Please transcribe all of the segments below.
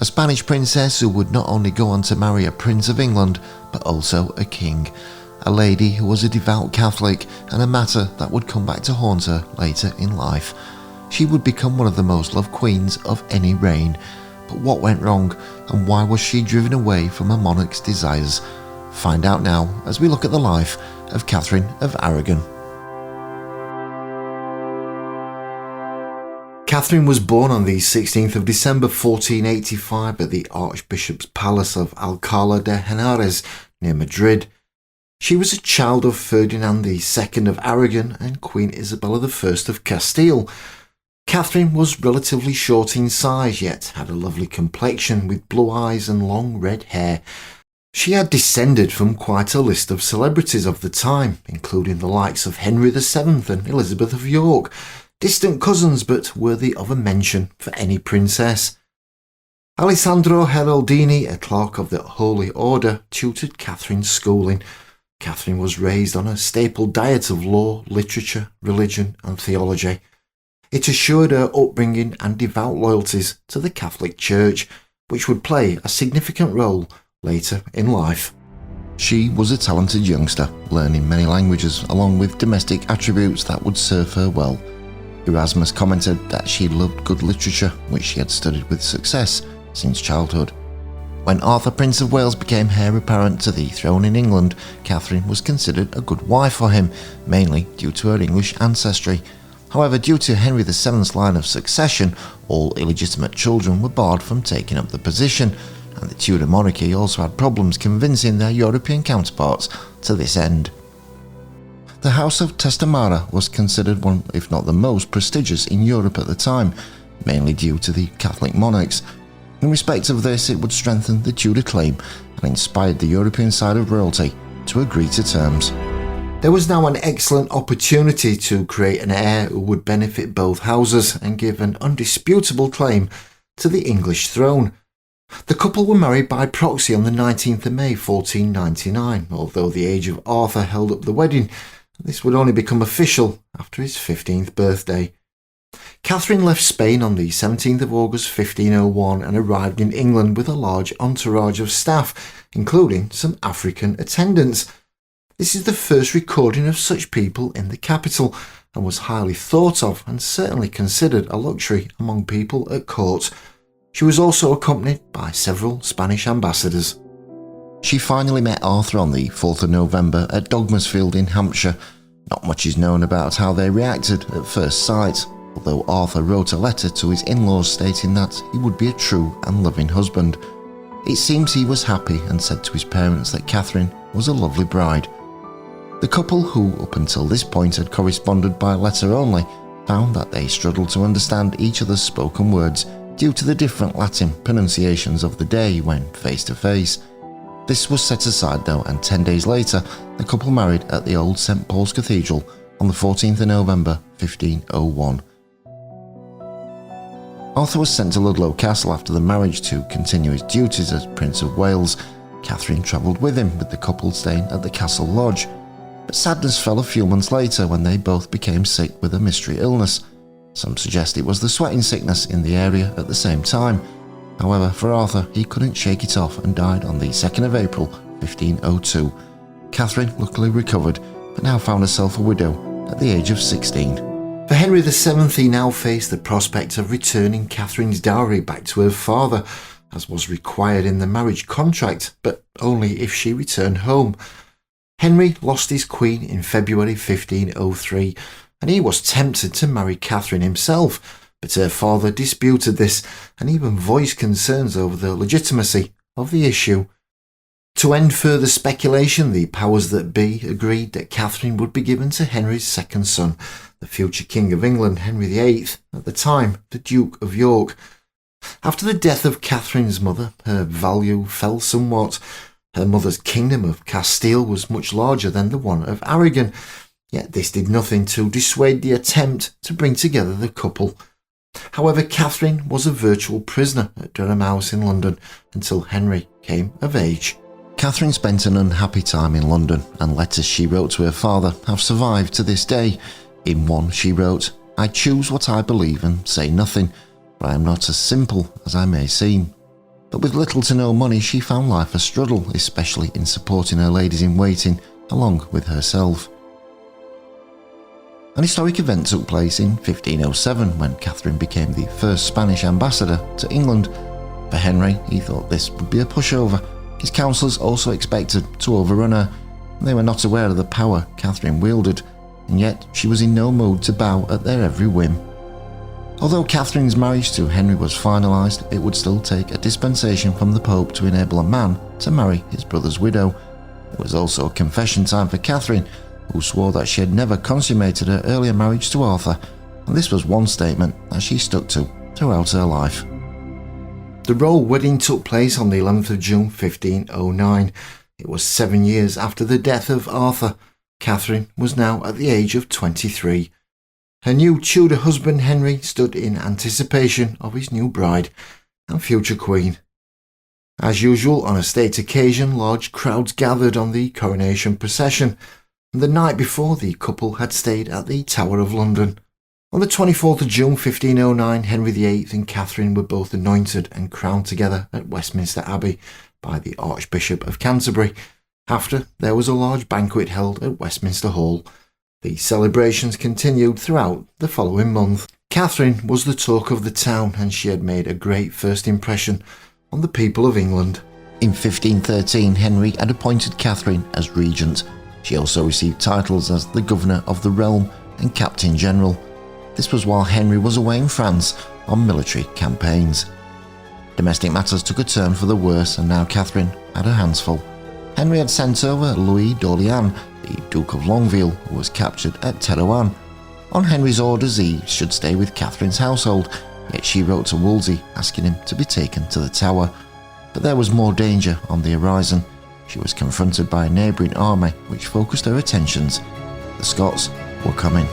a Spanish princess who would not only go on to marry a Prince of England, but also a king, a lady who was a devout Catholic, and a matter that would come back to haunt her later in life. She would become one of the most loved queens of any reign. But what went wrong, and why was she driven away from a monarch's desires? Find out now as we look at the life of Catherine of Aragon. Catherine was born on the 16th of December 1485 at the Archbishop's Palace of Alcalá de Henares near Madrid. She was a child of Ferdinand II of Aragon and Queen Isabella I of Castile. Catherine was relatively short in size, yet had a lovely complexion with blue eyes and long red hair. She had descended from quite a list of celebrities of the time, including the likes of Henry VII and Elizabeth of York, distant cousins but worthy of a mention for any princess. Alessandro Heraldini, a clerk of the Holy Order, tutored Catherine's schooling. Catherine was raised on a staple diet of law, literature, religion and theology. It assured her upbringing and devout loyalties to the Catholic Church, which would play a significant role later in life. She was a talented youngster, learning many languages along with domestic attributes that would serve her well. Erasmus commented that she loved good literature, which she had studied with success since childhood. When Arthur, Prince of Wales, became heir apparent to the throne in England, Catherine was considered a good wife for him, mainly due to her English ancestry. However, due to Henry VII's line of succession, all illegitimate children were barred from taking up the position, and the Tudor monarchy also had problems convincing their European counterparts to this end. The House of Trastamara was considered one, if not the most prestigious in Europe at the time, mainly due to the Catholic monarchs. In respect of this, it would strengthen the Tudor claim and inspired the European side of royalty to agree to terms. There was now an excellent opportunity to create an heir who would benefit both houses and give an undisputable claim to the English throne. The couple were married by proxy on the 19th of May 1499, although the age of Arthur held up the wedding. This would only become official after his 15th birthday. Catherine left Spain on the 17th of August 1501 and arrived in England with a large entourage of staff, including some African attendants. This is the first recording of such people in the capital and was highly thought of and certainly considered a luxury among people at court. She was also accompanied by several Spanish ambassadors. She finally met Arthur on the 4th of November at Dogmersfield in Hampshire. Not much is known about how they reacted at first sight, although Arthur wrote a letter to his in-laws stating that he would be a true and loving husband. It seems he was happy and said to his parents that Catherine was a lovely bride. The couple, who up until this point had corresponded by letter only, found that they struggled to understand each other's spoken words due to the different Latin pronunciations of the day when face to face. This was set aside though, and 10 days later the couple married at the old St Paul's Cathedral on the 14th of November 1501. Arthur was sent to Ludlow Castle after the marriage to continue his duties as Prince of Wales. Catherine travelled with him, with the couple staying at the Castle Lodge. But sadness fell a few months later when they both became sick with a mystery illness. Some suggest it was the sweating sickness in the area at the same time. However, for Arthur, he couldn't shake it off and died on the 2nd of April 1502. Catherine luckily recovered, but now found herself a widow at the age of 16. For Henry VII, he now faced the prospect of returning Catherine's dowry back to her father, as was required in the marriage contract, but only if she returned home. Henry lost his queen in February 1503, and he was tempted to marry Catherine himself, but her father disputed this and even voiced concerns over the legitimacy of the issue. To end further speculation, the powers that be agreed that Catherine would be given to Henry's second son, the future King of England, Henry VIII, at the time the Duke of York. After the death of Catherine's mother, her value fell somewhat. Her mother's kingdom of Castile was much larger than the one of Aragon, yet this did nothing to dissuade the attempt to bring together the couple. However, Catherine was a virtual prisoner at Durham House in London until Henry came of age. Catherine spent an unhappy time in London, and letters she wrote to her father have survived to this day. In one she wrote, "I choose what I believe and say nothing, but I am not as simple as I may seem." But with little to no money, she found life a struggle, especially in supporting her ladies-in-waiting along with herself. An historic event took place in 1507 when Catherine became the first Spanish ambassador to England. For Henry, he thought this would be a pushover. His councillors also expected to overrun her. They were not aware of the power Catherine wielded, and yet she was in no mood to bow at their every whim. Although Catherine's marriage to Henry was finalised, it would still take a dispensation from the Pope to enable a man to marry his brother's widow. It was also a confession time for Catherine, who swore that she had never consummated her earlier marriage to Arthur, and this was one statement that she stuck to throughout her life. The royal wedding took place on the 11th of June 1509. It was 7 years after the death of Arthur. Catherine was now at the age of 23. Her new Tudor husband Henry stood in anticipation of his new bride and future queen. As usual on a state occasion, large crowds gathered on the coronation procession, and the night before the couple had stayed at the Tower of London. On the 24th of June 1509, Henry VIII and Catherine were both anointed and crowned together at Westminster Abbey by the Archbishop of Canterbury. After, there was a large banquet held at Westminster Hall. The celebrations continued throughout the following month. Catherine was the talk of the town, and she had made a great first impression on the people of England. In 1513, Henry had appointed Catherine as regent. She also received titles as the Governor of the Realm and Captain General. This was while Henry was away in France on military campaigns. Domestic matters took a turn for the worse, and now Catherine had her hands full. Henry had sent over Louis d'Orléans, the Duke of Longueville, who was captured at Terouanne. On Henry's orders, he should stay with Catherine's household, yet she wrote to Wolsey asking him to be taken to the Tower. But there was more danger on the horizon. She was confronted by a neighbouring army which focused her attentions. The Scots were coming.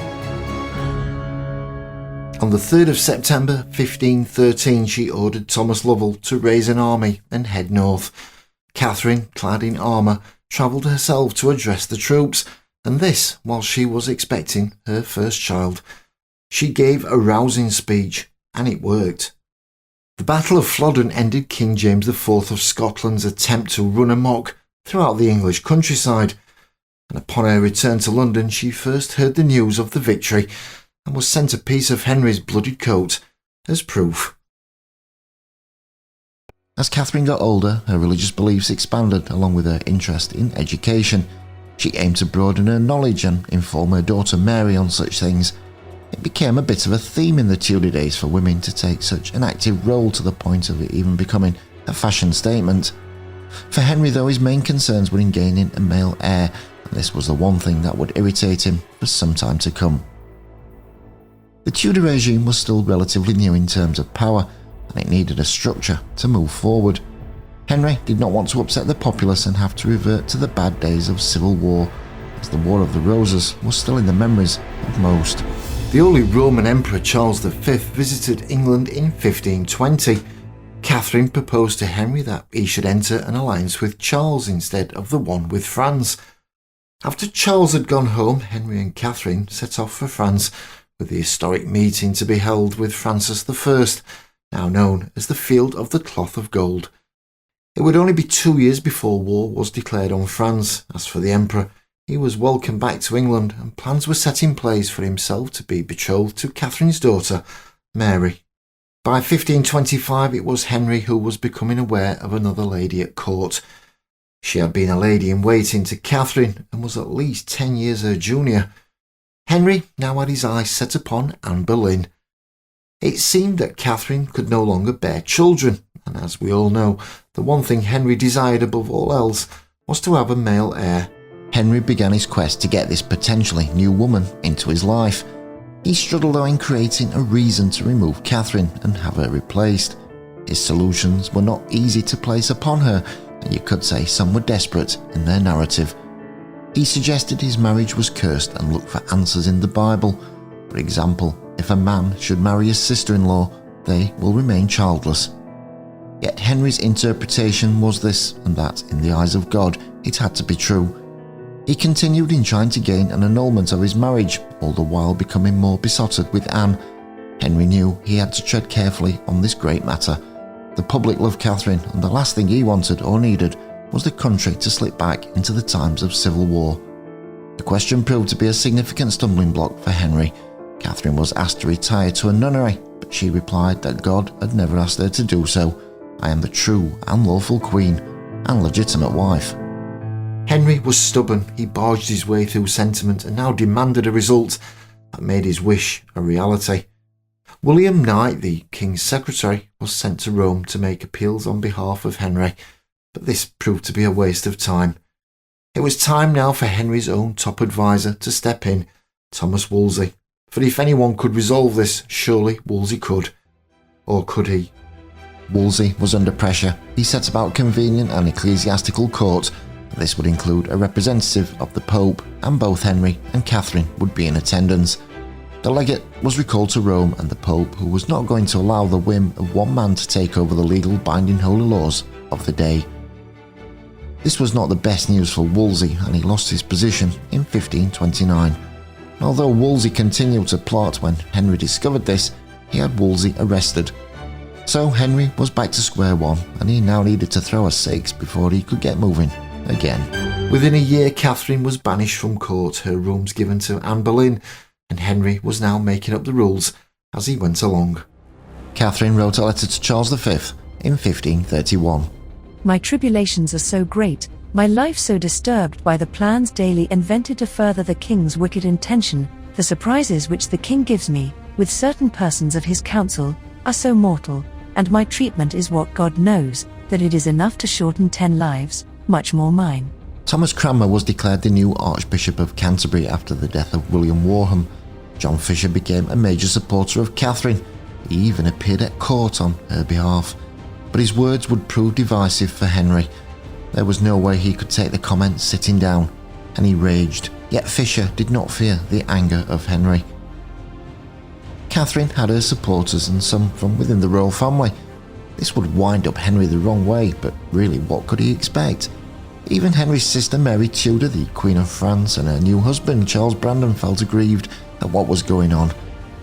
On the 3rd of September 1513, she ordered Thomas Lovell to raise an army and head north. Catherine, clad in armour, travelled herself to address the troops, and this while she was expecting her first child. She gave a rousing speech, and it worked. The Battle of Flodden ended King James IV of Scotland's attempt to run amok throughout the English countryside, and upon her return to London she first heard the news of the victory and was sent a piece of Henry's bloodied coat as proof. As Catherine got older, her religious beliefs expanded along with her interest in education. She aimed to broaden her knowledge and inform her daughter Mary on such things. It became a bit of a theme in the Tudor days for women to take such an active role to the point of it even becoming a fashion statement. For Henry, though, his main concerns were in gaining a male heir, and this was the one thing that would irritate him for some time to come. The Tudor regime was still relatively new in terms of power, and it needed a structure to move forward. Henry did not want to upset the populace and have to revert to the bad days of civil war, as the War of the Roses was still in the memories of most. The Holy Roman Emperor Charles V visited England in 1520. Catherine proposed to Henry that he should enter an alliance with Charles instead of the one with France. After Charles had gone home, Henry and Catherine set off for France, with the historic meeting to be held with Francis I, now known as the Field of the Cloth of Gold. It would only be 2 years before war was declared on France. As for the Emperor, he was welcomed back to England, and plans were set in place for himself to be betrothed to Catherine's daughter, Mary. By 1525, it was Henry who was becoming aware of another lady at court. She had been a lady-in-waiting to Catherine and was at least 10 years her junior. Henry now had his eyes set upon Anne Boleyn. It seemed that Catherine could no longer bear children, and as we all know, the one thing Henry desired above all else was to have a male heir. Henry began his quest to get this potentially new woman into his life. He struggled though in creating a reason to remove Catherine and have her replaced. His solutions were not easy to place upon her, and you could say some were desperate in their narrative. He suggested his marriage was cursed and looked for answers in the Bible. For example, if a man should marry his sister-in-law, they will remain childless. Yet Henry's interpretation was this, and that, in the eyes of God, it had to be true. He continued in trying to gain an annulment of his marriage, all the while becoming more besotted with Anne. Henry knew he had to tread carefully on this great matter. The public loved Catherine, and the last thing he wanted or needed was the country to slip back into the times of civil war. The question proved to be a significant stumbling block for Henry. Catherine was asked to retire to a nunnery, but she replied that God had never asked her to do so. I am the true and lawful queen and legitimate wife. Henry was stubborn. He barged his way through sentiment and now demanded a result that made his wish a reality. William Knight, the king's secretary, was sent to Rome to make appeals on behalf of Henry, but this proved to be a waste of time. It was time now for Henry's own top advisor to step in, Thomas Wolsey. For if anyone could resolve this, surely Wolsey could. Or could he? Wolsey was under pressure. He set about convening an ecclesiastical court. This would include a representative of the Pope, and both Henry and Catherine would be in attendance. The legate was recalled to Rome, and the Pope, who was not going to allow the whim of one man to take over the legal binding holy laws of the day. This was not the best news for Wolsey, and he lost his position in 1529. Although Wolsey continued to plot, when Henry discovered this, he had Wolsey arrested. So Henry was back to square one, and he now needed to throw a 6 before he could get moving again. Within a year, Catherine was banished from court, her rooms given to Anne Boleyn, and Henry was now making up the rules as he went along. Catherine wrote a letter to Charles V in 1531. My tribulations are so great, my life so disturbed by the plans daily invented to further the king's wicked intention, the surprises which the king gives me, with certain persons of his council, are so mortal, and my treatment is what God knows, that it is enough to shorten 10 lives, much more mine. Thomas Cranmer was declared the new Archbishop of Canterbury after the death of William Warham. John Fisher became a major supporter of Catherine. He even appeared at court on her behalf. But his words would prove divisive for Henry. There was no way he could take the comments sitting down, and he raged. Yet Fisher did not fear the anger of Henry. Catherine had her supporters, and some from within the royal family. This would wind up Henry the wrong way, but really what could he expect? Even Henry's sister Mary Tudor, the Queen of France, and her new husband Charles Brandon felt aggrieved at what was going on.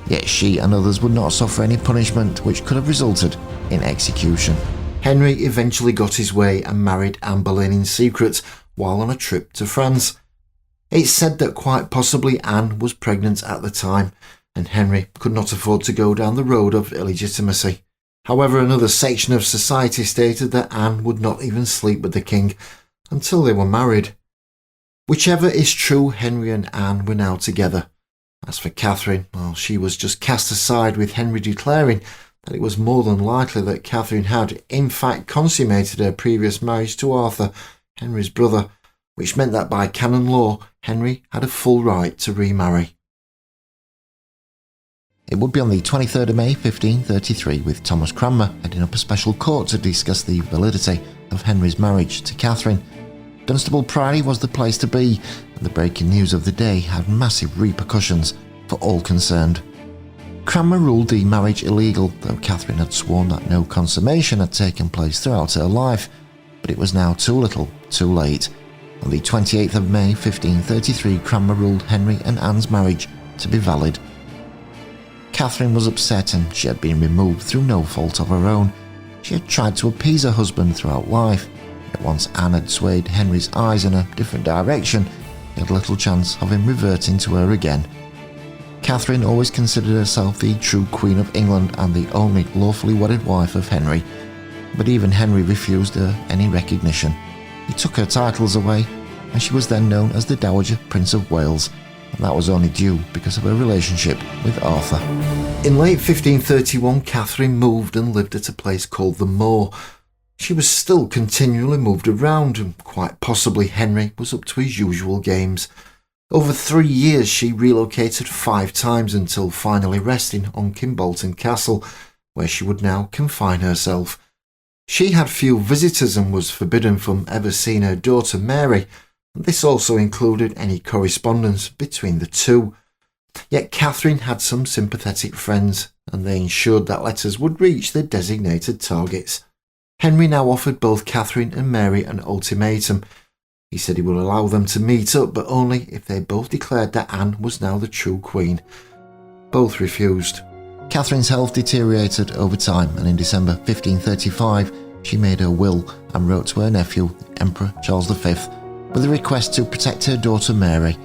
Yet she and others would not suffer any punishment which could have resulted in execution. Henry eventually got his way and married Anne Boleyn in secret while on a trip to France. It's said that quite possibly Anne was pregnant at the time, and Henry could not afford to go down the road of illegitimacy. However, another section of society stated that Anne would not even sleep with the king until they were married. Whichever is true, Henry and Anne were now together. As for Catherine, well, she was just cast aside, with Henry declaring that it was more than likely that Catherine had, in fact, consummated her previous marriage to Arthur, Henry's brother, which meant that by canon law, Henry had a full right to remarry. It would be on the 23rd of May 1533, with Thomas Cranmer heading up a special court to discuss the validity of Henry's marriage to Catherine. Dunstable Priory was the place to be, and the breaking news of the day had massive repercussions for all concerned. Cranmer ruled the marriage illegal, though Catherine had sworn that no consummation had taken place throughout her life, but it was now too little, too late. On the 28th of May 1533, Cranmer ruled Henry and Anne's marriage to be valid. Catherine was upset, and she had been removed through no fault of her own. She had tried to appease her husband throughout life, yet once Anne had swayed Henry's eyes in a different direction, he had little chance of him reverting to her again. Catherine always considered herself the true Queen of England and the only lawfully wedded wife of Henry, but even Henry refused her any recognition. He took her titles away, and she was then known as the Dowager Prince of Wales, and that was only due because of her relationship with Arthur. In late 1531, Catherine moved and lived at a place called the Moor. She was still continually moved around, and quite possibly Henry was up to his usual games. Over 3 years she relocated 5 times until finally resting on Kimbolton Castle, where she would now confine herself. She had few visitors and was forbidden from ever seeing her daughter Mary, and this also included any correspondence between the two. Yet Catherine had some sympathetic friends, and they ensured that letters would reach the designated targets. Henry now offered both Catherine and Mary an ultimatum. He said he would allow them to meet up, but only if they both declared that Anne was now the true queen. Both refused. Catherine's health deteriorated over time, and in December 1535 she made her will and wrote to her nephew, Emperor Charles V, with a request to protect her daughter Mary,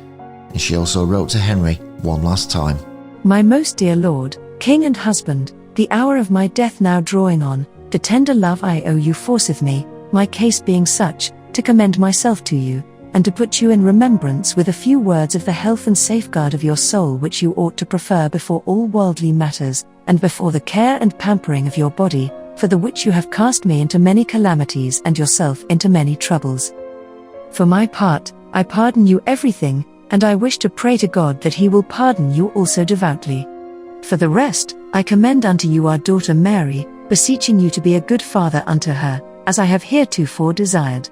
and she also wrote to Henry one last time. My most dear lord, king and husband, the hour of my death now drawing on, the tender love I owe you forceth me, my case being such, to commend myself to you, and to put you in remembrance with a few words of the health and safeguard of your soul which you ought to prefer before all worldly matters, and before the care and pampering of your body, for the which you have cast me into many calamities and yourself into many troubles. For my part, I pardon you everything, and I wish to pray to God that he will pardon you also devoutly. For the rest, I commend unto you our daughter Mary, beseeching you to be a good father unto her, as I have heretofore desired.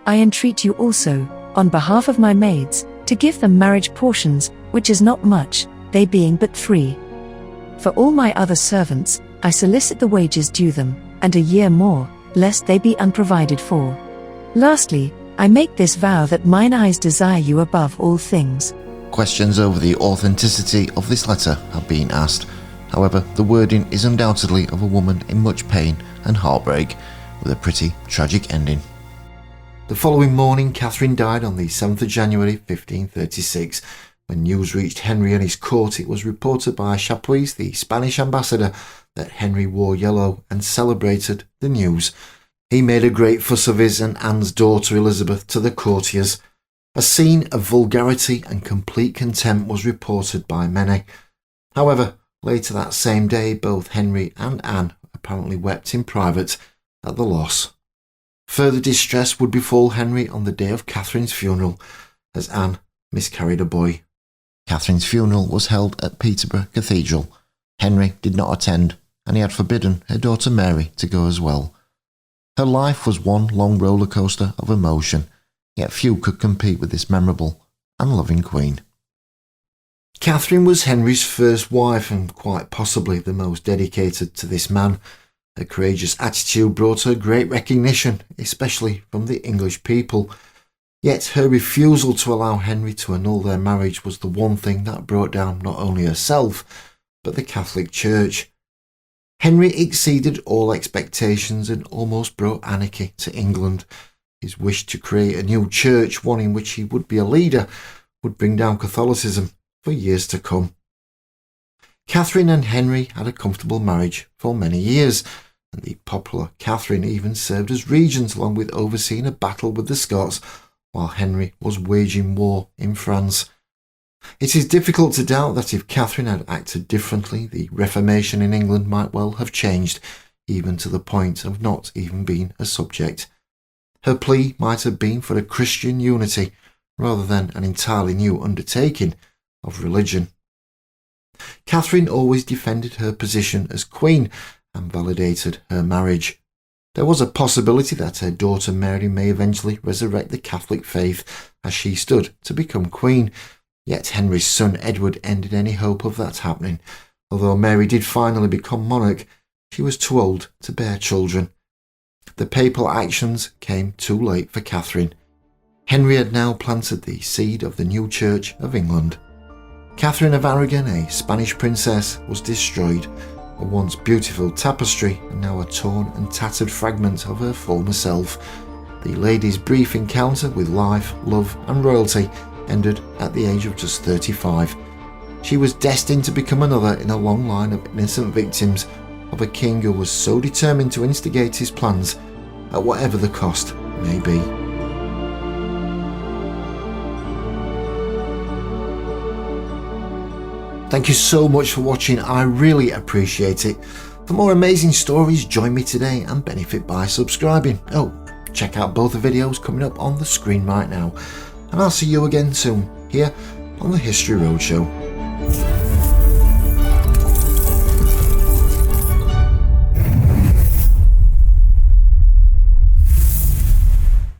I entreat you also, on behalf of my maids, to give them marriage portions, which is not much, they being but 3. For all my other servants, I solicit the wages due them, and a year more, lest they be unprovided for. Lastly, I make this vow that mine eyes desire you above all things. Questions over the authenticity of this letter have been asked. However, the wording is undoubtedly of a woman in much pain and heartbreak, with a pretty tragic ending. The following morning, Catherine died on the 7th of January 1536. When news reached Henry and his court, it was reported by Chapuis, the Spanish ambassador, that Henry wore yellow and celebrated the news. He made a great fuss of his and Anne's daughter Elizabeth to the courtiers. A scene of vulgarity and complete contempt was reported by many. However, later that same day, both Henry and Anne apparently wept in private at the loss. Further distress would befall Henry on the day of Catherine's funeral, as Anne miscarried a boy. Catherine's funeral was held at Peterborough Cathedral. Henry did not attend, and he had forbidden her daughter Mary to go as well. Her life was one long roller coaster of emotion, yet few could compete with this memorable and loving queen. Catherine was Henry's first wife and quite possibly the most dedicated to this man. Her courageous attitude brought her great recognition, especially from the English people. Yet her refusal to allow Henry to annul their marriage was the one thing that brought down not only herself, but the Catholic Church. Henry exceeded all expectations and almost brought anarchy to England. His wish to create a new church, one in which he would be a leader, would bring down Catholicism for years to come. Catherine and Henry had a comfortable marriage for many years, and the popular Catherine even served as regent along with overseeing a battle with the Scots while Henry was waging war in France. It is difficult to doubt that if Catherine had acted differently, the Reformation in England might well have changed, even to the point of not even being a subject. Her plea might have been for a Christian unity rather than an entirely new undertaking of religion. Catherine always defended her position as queen and validated her marriage. There was a possibility that her daughter Mary may eventually resurrect the Catholic faith as she stood to become queen, yet Henry's son Edward ended any hope of that happening. Although Mary did finally become monarch, she was too old to bear children. The papal actions came too late for Catherine. Henry had now planted the seed of the new Church of England. Catherine of Aragon, a Spanish princess, was destroyed, a once beautiful tapestry and now a torn and tattered fragment of her former self. The lady's brief encounter with life, love and royalty ended at the age of just 35. She was destined to become another in a long line of innocent victims of a king who was so determined to instigate his plans at whatever the cost may be. Thank you so much for watching, I really appreciate it. For more amazing stories, join me today and benefit by subscribing. Oh, check out both the videos coming up on the screen right now. And I'll see you again soon, here on the History Roadshow.